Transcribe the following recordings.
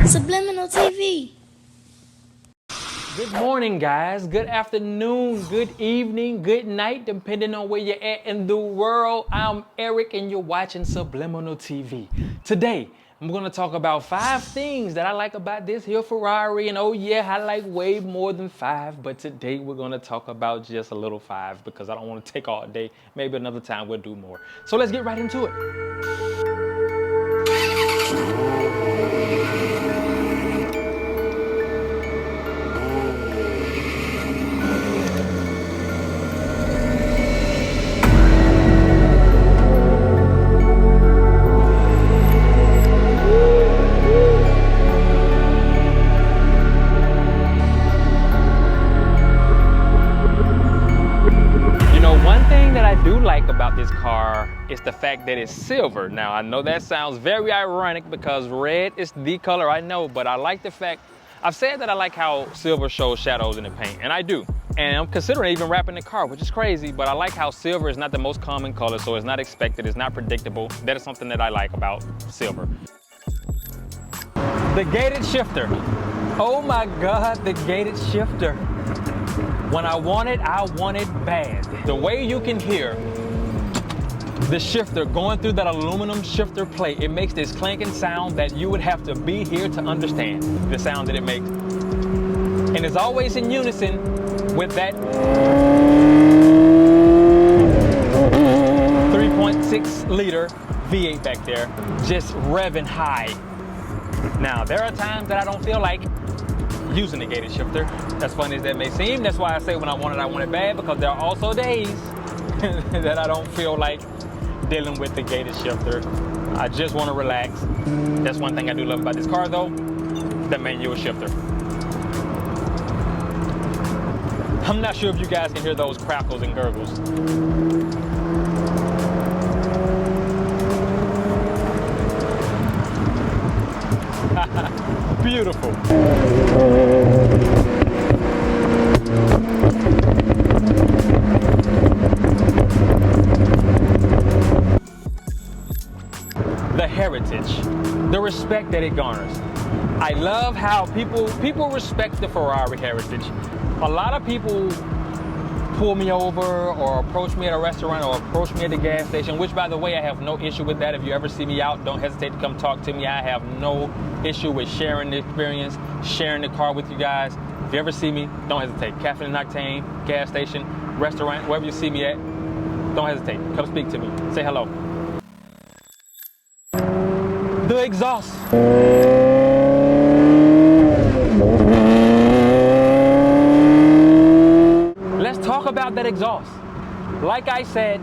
Subliminal TV. Good morning, guys. Good afternoon, good evening, good night, depending on where you're at in the world. I'm Eric and you're watching Subliminal TV. Today, I'm going to talk about 5 things that I like about this here Ferrari. And oh yeah, I like way more than 5. But today we're going to talk about just a little 5 because I don't want to take all day. Maybe another time we'll do more. So let's get right into it. About this car is the fact that it's silver. Now I know that sounds very ironic because red is the color, I know, but I like the fact, I've said that I like how silver shows shadows in the paint, and I do. And I'm considering even wrapping the car, which is crazy, but I like how silver is not the most common color, so it's not expected, it's not predictable. That is something that I like about silver. The gated shifter. Oh my God, the gated shifter. When I want it bad. The way you can hear the shifter going through that aluminum shifter plate, it makes this clanking sound that you would have to be here to understand the sound that it makes. And it's always in unison with that 3.6 liter V8 back there, just revving high. Now, there are times that I don't feel like using the gated shifter. As funny as that may seem, that's why I say when I want it bad, because there are also days that I don't feel like dealing with the gated shifter. I just want to relax. That's one thing I do love about this car though, the manual shifter. I'm not sure if you guys can hear those crackles and gurgles. Beautiful. The heritage, the respect that it garners. I love how people respect the Ferrari heritage. A lot of people pull me over or approach me at a restaurant or approach me at the gas station, which by the way, I have no issue with that. If you ever see me out, don't hesitate to come talk to me. I have no issue with sharing the experience, sharing the car with you guys. If you ever see me, don't hesitate. Caffeine and Octane, gas station, restaurant, wherever you see me at, don't hesitate. Come speak to me, say hello. The exhaust. Let's talk about that exhaust. Like I said,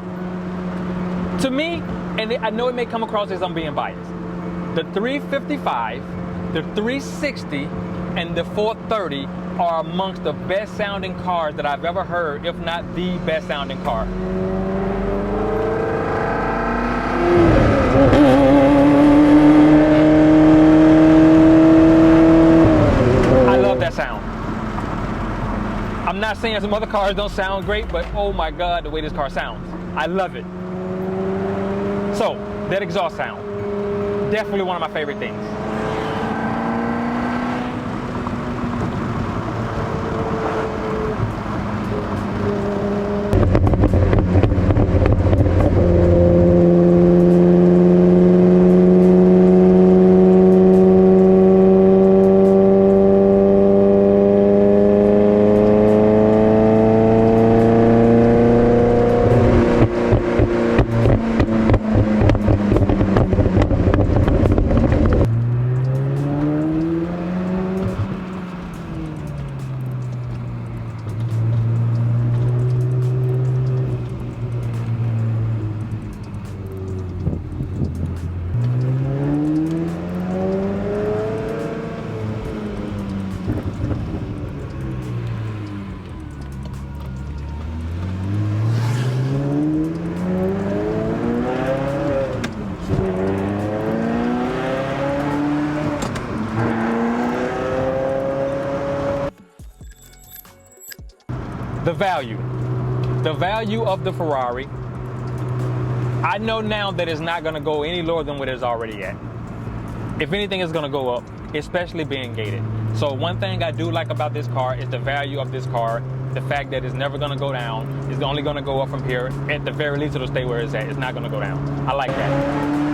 to me, and I know it may come across as I'm being biased, the 355, the 360, and the 430 are amongst the best sounding cars that I've ever heard, if not the best sounding car. Sound. I'm not saying some other cars don't sound great, but oh my God, the way this car sounds. I love it. So, that exhaust sound, definitely one of my favorite things. The value of the Ferrari. I know now that it's not going to go any lower than what it's already at. if anything is gonna go up, especially being gated. So one thing I do like about this car is the value of this car. The fact that it's never gonna go down. It's only gonna go up from here. At the very least, it'll stay where it's at. It's not gonna go down. I like that.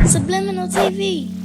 Subliminal TV.